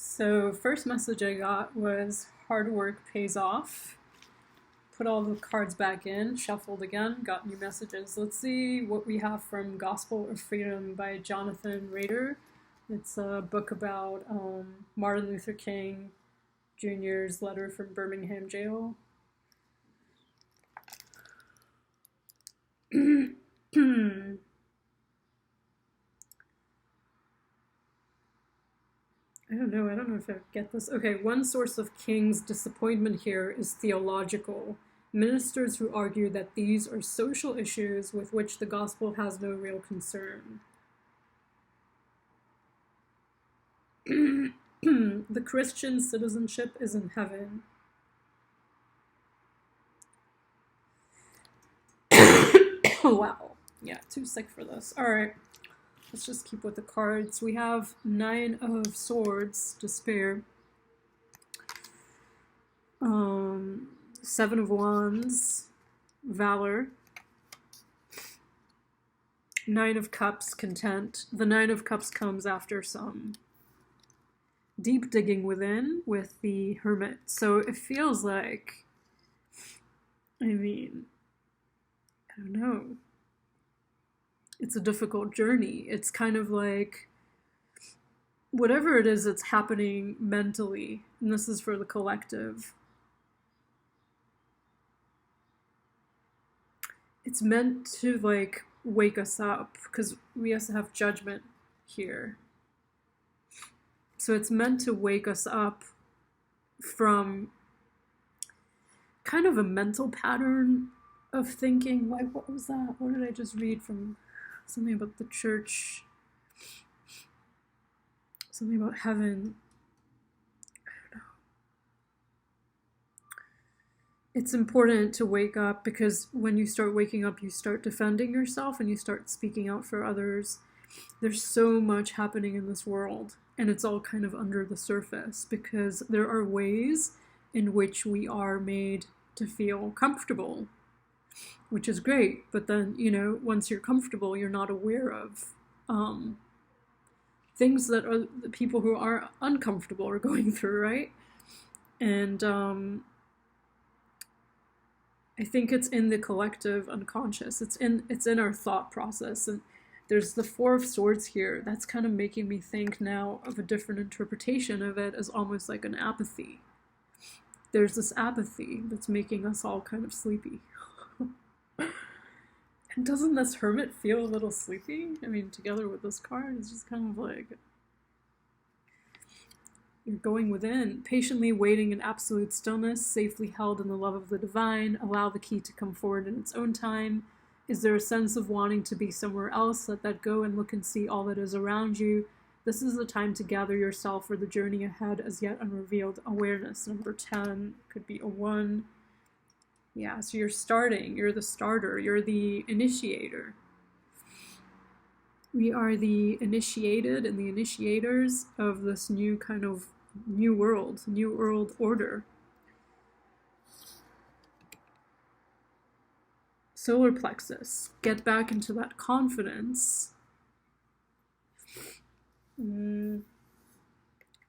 So first message I got was hard work pays off. Put all the cards back in, shuffled again, got new messages. Let's see what we have from Gospel of Freedom by Josephine Rieder. It's a book about Martin Luther King Jr.'s letter from Birmingham jail. I don't know if I get this. Okay, one source of King's disappointment here is theological. Ministers who argue that these are social issues with which the gospel has no real concern. The Christian citizenship is in heaven. Wow. Yeah, too sick for this. Alright. Let's just keep with the cards. We have 9 of Swords, Despair. 7 of Wands, Valor. 9 of Cups, Content. The 9 of Cups comes after some deep digging within with the Hermit. So it feels like, I don't know. It's a difficult journey. It's kind of like whatever it is that's happening mentally, and this is for the collective, it's meant to like wake us up, because we also have Judgment here. So it's meant to wake us up from kind of a mental pattern of thinking. Like, what was that? What did I just read from? Something about the church, something about heaven. I don't know. It's important to wake up, because when you start waking up, you start defending yourself and you start speaking out for others. There's so much happening in this world, and it's all kind of under the surface, because there are ways in which we are made to feel comfortable, which is great, but then, once you're comfortable, you're not aware of things that the people who are uncomfortable are going through, right? And I think it's in the collective unconscious. It's in our thought process. And there's the 4 of Swords here. That's kind of making me think now of a different interpretation of it as almost like an apathy. There's this apathy that's making us all kind of sleepy. And doesn't this Hermit feel a little sleepy? Together with this card, it's just kind of like you're going within, patiently waiting in absolute stillness, safely held in the love of the divine. Allow the key to come forward in its own time. Is there a sense of wanting to be somewhere else? Let that go and look and see all that is around you. This is the time to gather yourself for the journey ahead as yet unrevealed. Awareness, number 10, could be a 1. Yeah, so you're starting, you're the starter, you're the initiator. We are the initiated and the initiators of this new kind of new world order. Solar plexus, get back into that confidence. I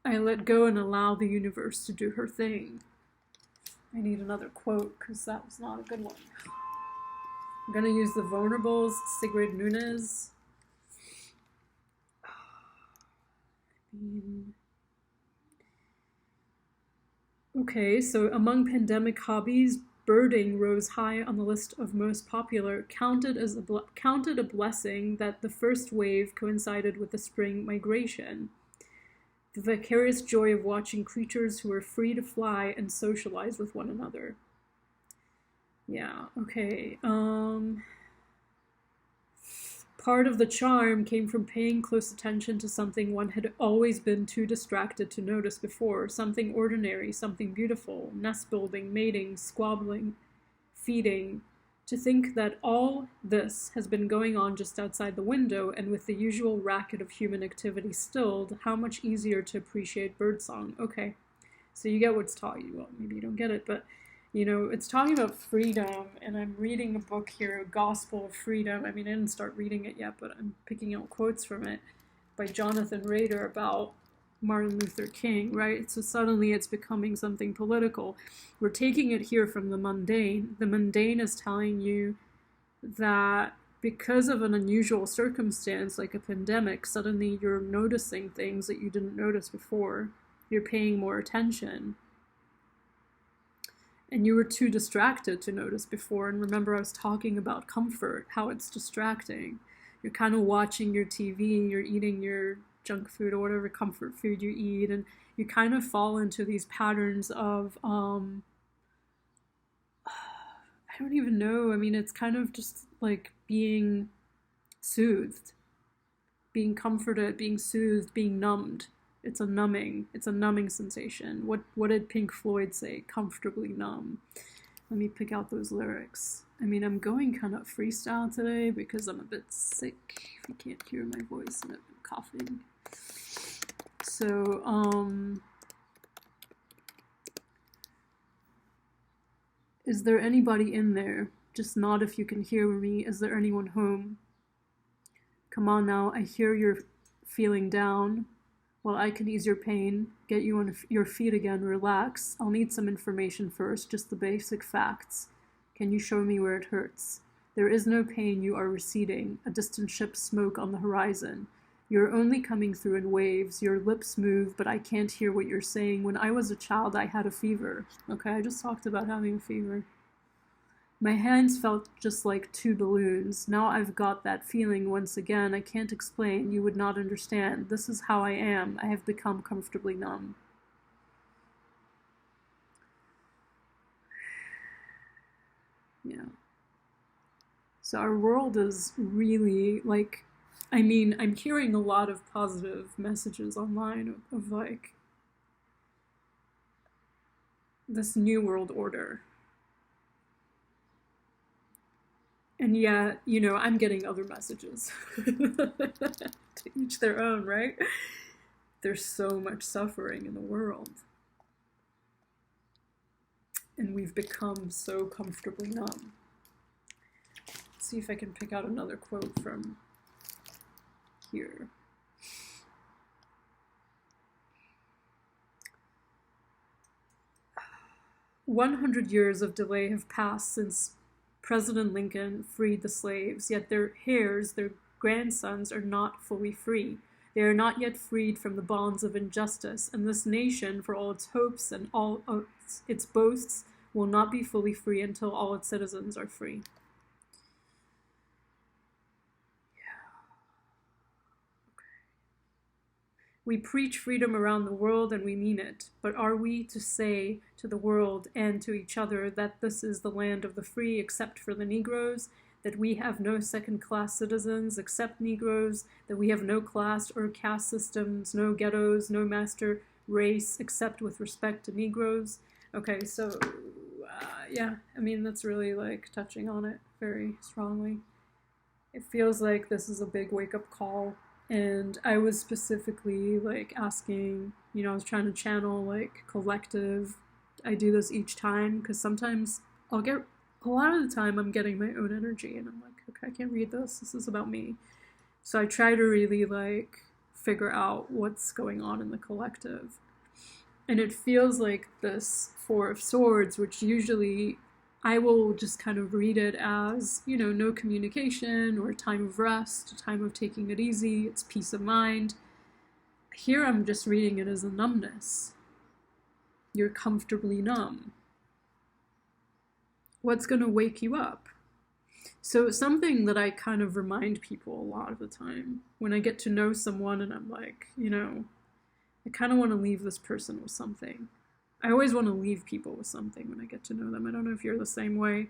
let go and allow the universe to do her thing. I need another quote, because that was not a good one. I'm going to use the Vulnerables, Sigrid Nunez. Okay, so among pandemic hobbies, birding rose high on the list of most popular, counted a blessing that the first wave coincided with the spring migration. The vicarious joy of watching creatures who are free to fly and socialize with one another. Yeah, okay. Part of the charm came from paying close attention to something one had always been too distracted to notice before. Something ordinary, something beautiful. Nest building, mating, squabbling, feeding. To think that all this has been going on just outside the window, and with the usual racket of human activity stilled, how much easier to appreciate birdsong. Okay, so you get what's taught you. Well, maybe you don't get it, but, it's talking about freedom, and I'm reading a book here, Gospel of Freedom. I didn't start reading it yet, but I'm picking out quotes from it by Josephine Rieder about Martin Luther King, right? So suddenly it's becoming something political. We're taking it here from the mundane. The mundane is telling you that because of an unusual circumstance like a pandemic, suddenly you're noticing things that you didn't notice before. You're paying more attention. And you were too distracted to notice before. And remember, I was talking about comfort, how it's distracting. You're kind of watching your TV, you're eating your junk food or whatever comfort food you eat, and you kind of fall into these patterns of, I don't even know. I mean, it's kind of just like being soothed, being comforted, being soothed, being numbed. It's a numbing sensation. What did Pink Floyd say? Comfortably numb. Let me pick out those lyrics. I mean, I'm going kind of freestyle today because I'm a bit sick. If you can't hear my voice, and I've been coughing. So, is there anybody in there? Just nod if you can hear me. Is there anyone home? Come on now, I hear you're feeling down. Well, I can ease your pain, get you on your feet again, relax. I'll need some information first, just the basic facts. Can you show me where it hurts? There is no pain, you are receding, a distant ship's smoke on the horizon. You're only coming through in waves, your lips move, but I can't hear what you're saying. When I was a child, I had a fever. Okay, I just talked about having a fever. My hands felt just like two balloons. Now I've got that feeling once again. I can't explain. You would not understand. This is how I am. I have become comfortably numb. Yeah. So our world is really like, I mean, I'm hearing a lot of positive messages online of like this new world order. And yet, you know, I'm getting other messages. To each their own, right? There's so much suffering in the world. And we've become so comfortably numb. Let's see if I can pick out another quote from here. "100 years of delay have passed since President Lincoln freed the slaves, yet their heirs, their grandsons, are not fully free. They are not yet freed from the bonds of injustice, and this nation, for all its hopes and all its boasts, will not be fully free until all its citizens are free." We preach freedom around the world and we mean it, but are we to say to the world and to each other that this is the land of the free except for the Negroes, that we have no second-class citizens except Negroes, that we have no class or caste systems, no ghettos, no master race except with respect to Negroes? Okay, so yeah, I mean, that's really like touching on it very strongly. It feels like this is a big wake-up call. And I was specifically like asking, you know, I was trying to channel like collective. I do this each time because sometimes I'll get, a lot of the time I'm getting my own energy and I'm like, okay, I can't read this. This is about me. So I try to really like figure out what's going on in the collective. And it feels like this Four of Swords, which usually I will just kind of read it as, you know, no communication or a time of rest, a time of taking it easy, it's peace of mind. Here I'm just reading it as a numbness. You're comfortably numb. What's going to wake you up? So something that I kind of remind people a lot of the time when I get to know someone and I'm like, you know, I kind of want to leave this person with something. I always want to leave people with something when I get to know them. I don't know if you're the same way.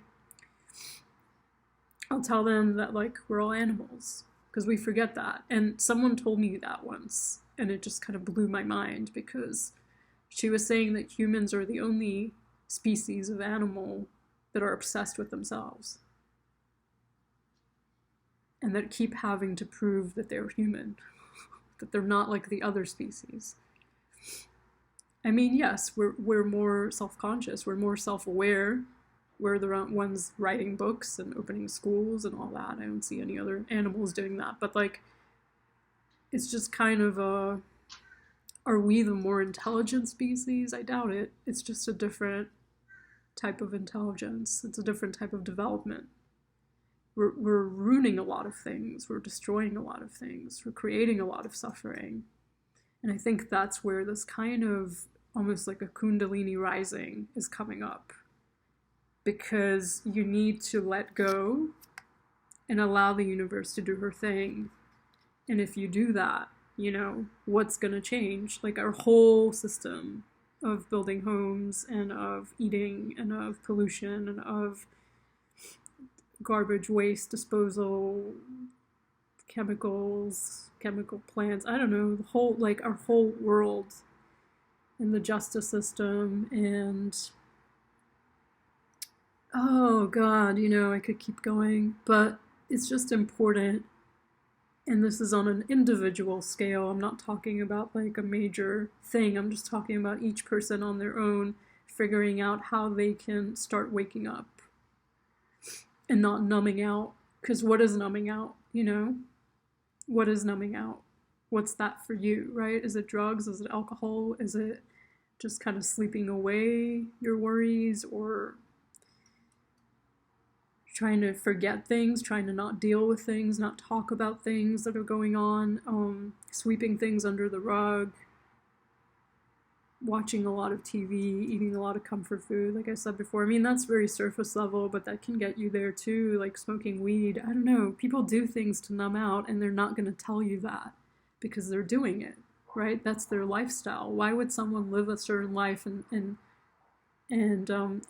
I'll tell them that, like, we're all animals, because we forget that. And someone told me that once, and it just kind of blew my mind, because she was saying that humans are the only species of animal that are obsessed with themselves. And that keep having to prove that they're human, that they're not like the other species. I mean, yes, we're more self-conscious, we're more self-aware, we're the ones writing books and opening schools and all that. I don't see any other animals doing that, but like, it's just kind of Are we the more intelligent species? I doubt it. It's just a different type of intelligence. It's a different type of development. We're ruining a lot of things. We're destroying a lot of things. We're creating a lot of suffering. And I think that's where this kind of almost like a kundalini rising is coming up. Because you need to let go and allow the universe to do her thing. And if you do that, you know, what's going to change? Like our whole system of building homes and of eating and of pollution and of garbage waste disposal, chemicals, chemical plants, I don't know, the whole, like our whole world and the justice system and, oh God, you know, I could keep going, but it's just important. And this is on an individual scale. I'm not talking about like a major thing. I'm just talking about each person on their own, figuring out how they can start waking up and not numbing out. Because what is numbing out, you know? What is numbing out? What's that for you, right? Is it drugs? Is it alcohol? Is it just kind of sleeping away your worries, or trying to forget things, trying to not deal with things, not talk about things that are going on, sweeping things under the rug, watching a lot of TV, eating a lot of comfort food, like I said before. I mean, that's very surface level, but that can get you there too, like smoking weed. I don't know. People do things to numb out, and they're not going to tell you that because they're doing it, right? That's their lifestyle. Why would someone live a certain life and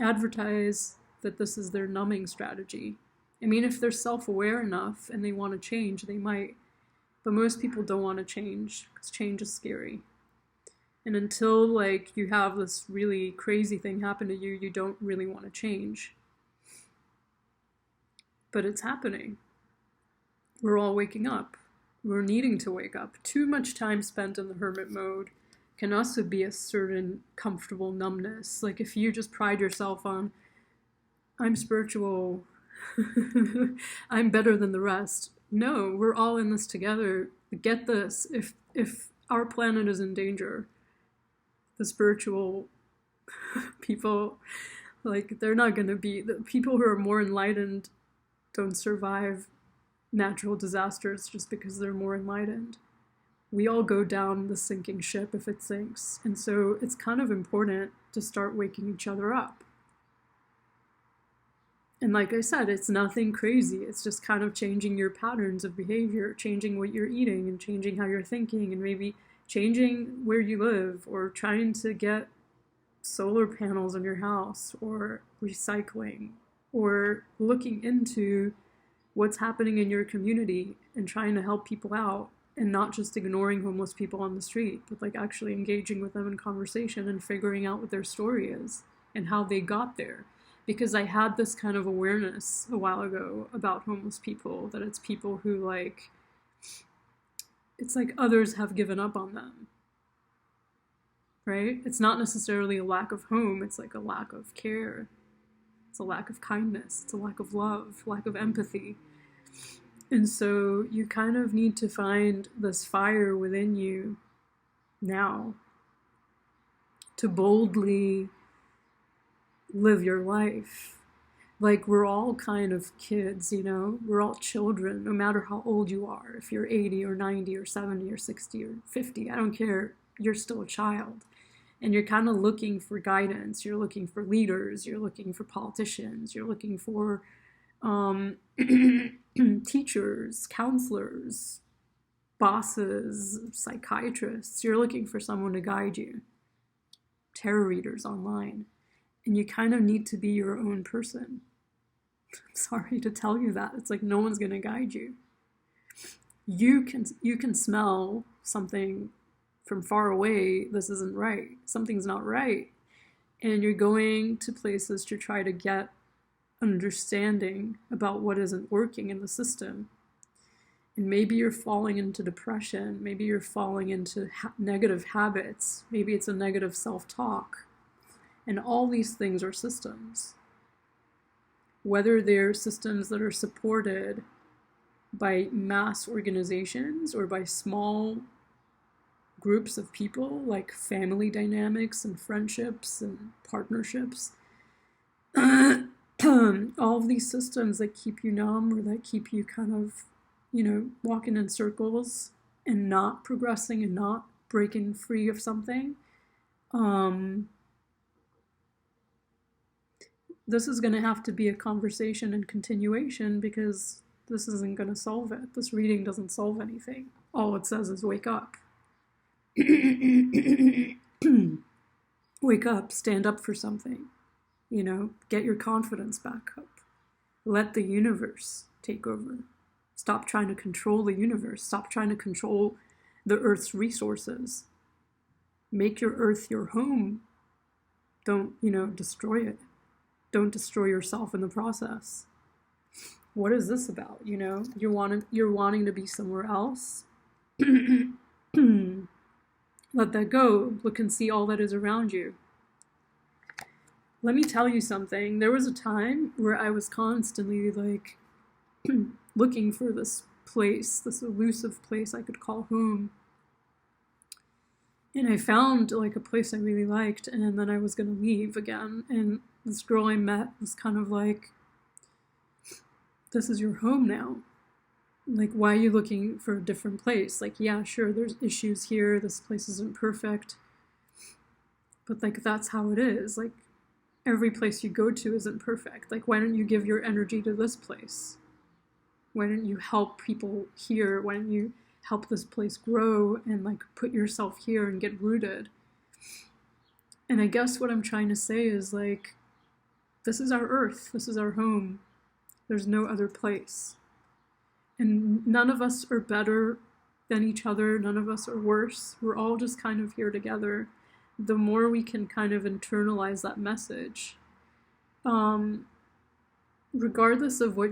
advertise that this is their numbing strategy? I mean, if they're self-aware enough and they want to change, they might. But most people don't want to change because change is scary. And until like you have this really crazy thing happen to you, you don't really want to change. But it's happening. We're all waking up. We're needing to wake up. Too much time spent in the hermit mode can also be a certain comfortable numbness. Like if you just pride yourself on, I'm spiritual, I'm better than the rest. No, we're all in this together. Get this, if our planet is in danger, the spiritual people, like they're not going to be, the people who are more enlightened don't survive natural disasters just because they're more enlightened. We all go down the sinking ship if it sinks. And so it's kind of important to start waking each other up. And like I said, it's nothing crazy. It's just kind of changing your patterns of behavior, changing what you're eating and changing how you're thinking, and maybe changing where you live, or trying to get solar panels on your house, or recycling, or looking into what's happening in your community and trying to help people out, and not just ignoring homeless people on the street, but like actually engaging with them in conversation and figuring out what their story is and how they got there. Because I had this kind of awareness a while ago about homeless people, that it's people who like, it's like others have given up on them, right? It's not necessarily a lack of home, it's like a lack of care. It's a lack of kindness, it's a lack of love, lack of empathy. And so you kind of need to find this fire within you now to boldly live your life. Like we're all kind of kids, you know, we're all children, no matter how old you are. If you're 80 or 90 or 70 or 60 or 50, I don't care, you're still a child. And you're kind of looking for guidance, you're looking for leaders, you're looking for politicians, you're looking for teachers, counselors, bosses, psychiatrists. You're looking for someone to guide you. Tarot readers online. And you kind of need to be your own person. I'm sorry to tell you that. It's like no one's going to guide you. You can smell something from far away. This isn't right. Something's not right. And you're going to places to try to get understanding about what isn't working in the system. And maybe you're falling into depression. Maybe you're falling into negative habits. Maybe it's a negative self-talk. And all these things are systems. Whether they're systems that are supported by mass organizations or by small groups of people, like family dynamics and friendships and partnerships. All of these systems that keep you numb or that keep you kind of, walking in circles and not progressing and not breaking free of something. This is going to have to be a conversation and continuation, because this isn't going to solve it. This reading doesn't solve anything. All it says is wake up. Wake up, stand up for something. Get your confidence back up. Let the universe take over. Stop trying to control the universe. Stop trying to control the Earth's resources. Make your Earth your home. Don't, destroy it. Don't destroy yourself in the process. What is this about? You're wanting to be somewhere else. Let that go. Look and see all that is around you. Let me tell you something. There was a time where I was constantly looking for this place, this elusive place I could call home. And I found a place I really liked, and then I was going to leave again. And this girl I met was kind of like, this is your home now. Why are you looking for a different place? Yeah, sure, there's issues here. This place isn't perfect. But that's how it is. Every place you go to isn't perfect. Why don't you give your energy to this place? Why don't you help people here? Why don't you help this place grow and put yourself here and get rooted? And I guess what I'm trying to say is this is our Earth. This is our home. There's no other place. And none of us are better than each other. None of us are worse. We're all just kind of here together. The more we can kind of internalize that message, regardless of what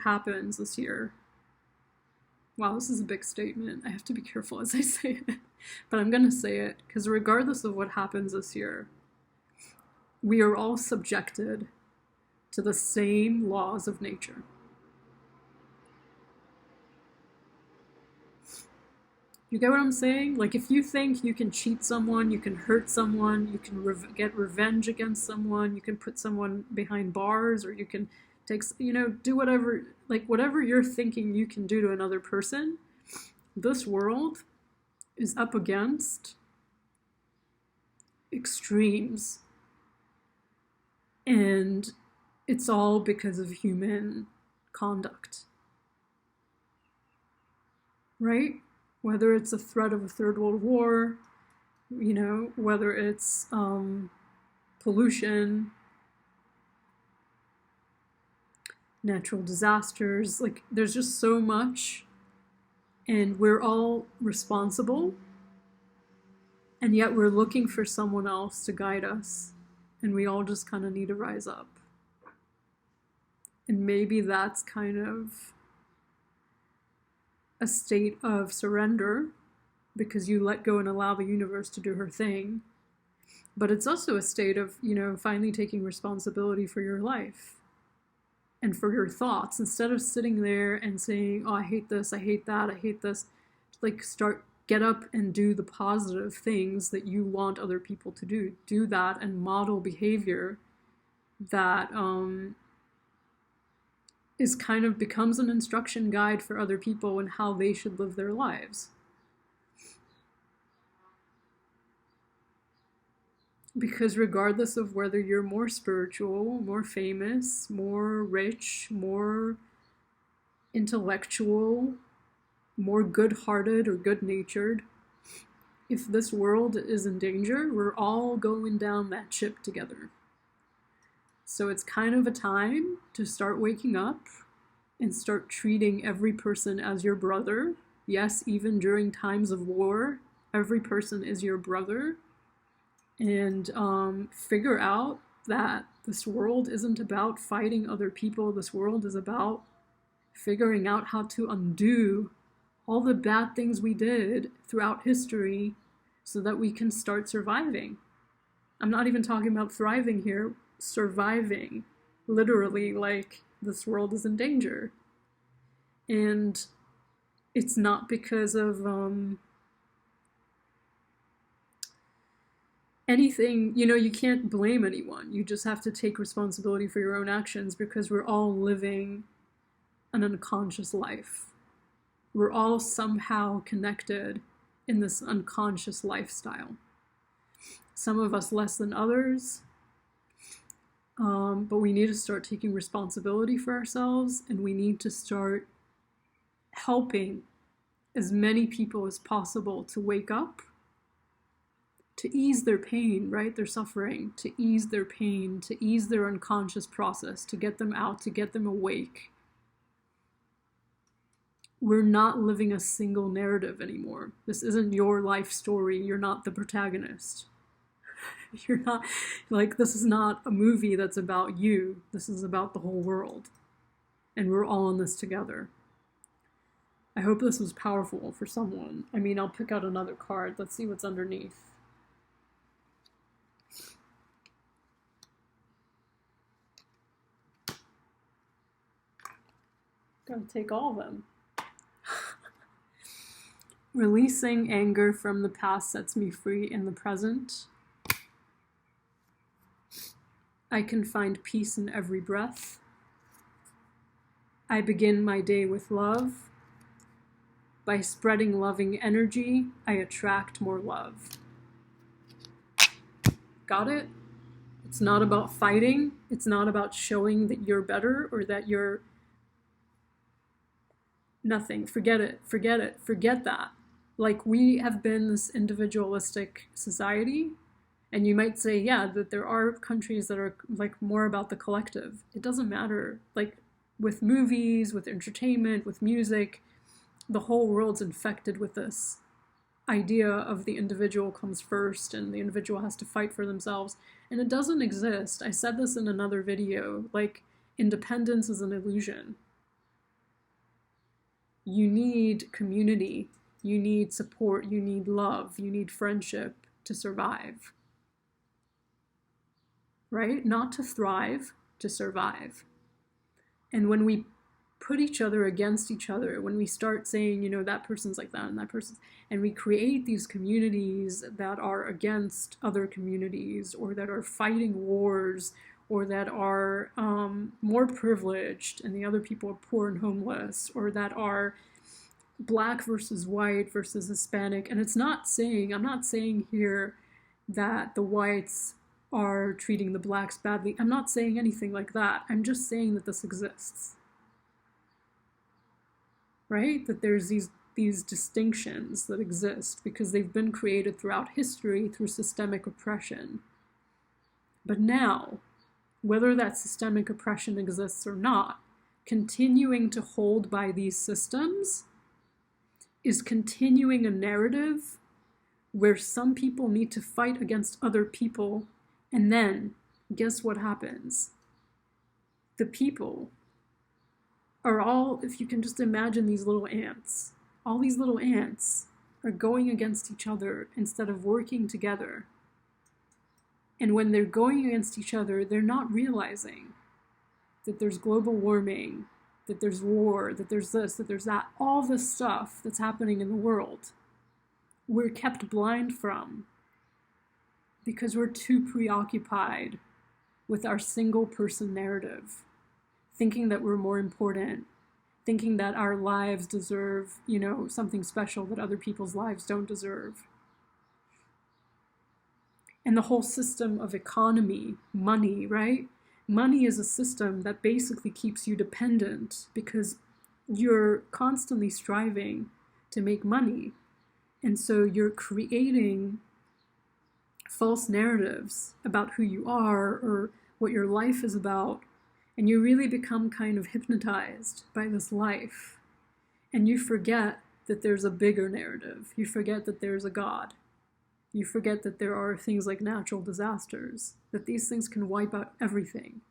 happens this year. Wow, this is a big statement. I have to be careful as I say it, but I'm going to say it, because regardless of what happens this year, we are all subjected to the same laws of nature. You get what I'm saying? If you think you can cheat someone, you can hurt someone, you can get revenge against someone, you can put someone behind bars, or you can do whatever, whatever you're thinking you can do to another person, this world is up against extremes. And it's all because of human conduct. Right? Whether it's a threat of a third world war, whether it's pollution, natural disasters, there's just so much, and we're all responsible, and yet we're looking for someone else to guide us, and we all just kind of need to rise up. And maybe that's kind of a state of surrender, because you let go and allow the universe to do her thing. But it's also a state of, finally taking responsibility for your life and for your thoughts, instead of sitting there and saying, oh, I hate this, I hate that, I hate this. Get up and do the positive things that you want other people to do. Do that and model behavior that is kind of becomes an instruction guide for other people and how they should live their lives. Because regardless of whether you're more spiritual, more famous, more rich, more intellectual, more good-hearted or good-natured, if this world is in danger, we're all going down that ship together. So it's kind of a time to start waking up and start treating every person as your brother. Yes, even during times of war, every person is your brother. And figure out that this world isn't about fighting other people. This world is about figuring out how to undo all the bad things we did throughout history so that we can start surviving. I'm not even talking about thriving here, surviving. Literally, this world is in danger. And it's not because of anything, you can't blame anyone. You just have to take responsibility for your own actions, because we're all living an unconscious life. We're all somehow connected in this unconscious lifestyle. Some of us less than others, but we need to start taking responsibility for ourselves, and we need to start helping as many people as possible to wake up, to ease their pain, right? Their suffering, to ease their pain, to ease their unconscious process, to get them out, to get them awake. We're not living a single narrative anymore. This isn't your life story. You're not the protagonist. You're not, this is not a movie that's about you. This is about the whole world. And we're all in this together. I hope this was powerful for someone. I mean, I'll pick out another card. Let's see what's underneath. Gotta take all of them. Releasing anger from the past sets me free in the present. I can find peace in every breath. I begin my day with love. By spreading loving energy, I attract more love. Got it? It's not about fighting. It's not about showing that you're better or that you're nothing. Forget it. Forget it. Forget that. We have been this individualistic society, and you might say, yeah, that there are countries that are more about the collective. It doesn't matter. With movies, with entertainment, with music, the whole world's infected with this idea of the individual comes first and the individual has to fight for themselves. And it doesn't exist. I said this in another video, independence is an illusion. You need community, you need support, you need love, you need friendship to survive. Right? Not to thrive, to survive. And when we put each other against each other, when we start saying, that person's like that and that person's, and we create these communities that are against other communities, or that are fighting wars, or that are more privileged and the other people are poor and homeless, or that are black versus white versus Hispanic. And I'm not saying here that the whites are treating the blacks badly. I'm not saying anything like that. I'm just saying that this exists. Right? That there's these distinctions that exist because they've been created throughout history through systemic oppression. But now, whether that systemic oppression exists or not, continuing to hold by these systems is continuing a narrative where some people need to fight against other people, and then, guess what happens? The people are all, if you can just imagine these little ants, all these little ants are going against each other instead of working together. And when they're going against each other, they're not realizing that there's global warming, that there's war, that there's this, that there's that, all this stuff that's happening in the world. We're kept blind from because we're too preoccupied with our single person narrative, thinking that we're more important, thinking that our lives deserve, something special that other people's lives don't deserve. And the whole system of economy, money, right? Money is a system that basically keeps you dependent because you're constantly striving to make money. And so you're creating false narratives about who you are or what your life is about. And you really become kind of hypnotized by this life. And you forget that there's a bigger narrative. You forget that there's a God. You forget that there are things like natural disasters, that these things can wipe out everything.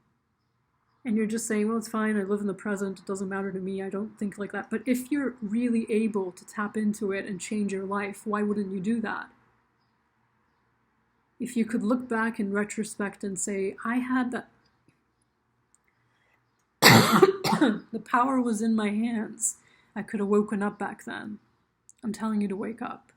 And you're just saying, well, it's fine, I live in the present, it doesn't matter to me, I don't think like that. But if you're really able to tap into it and change your life, why wouldn't you do that? If you could look back in retrospect and say, I had that, the power was in my hands, I could have woken up back then. I'm telling you to wake up.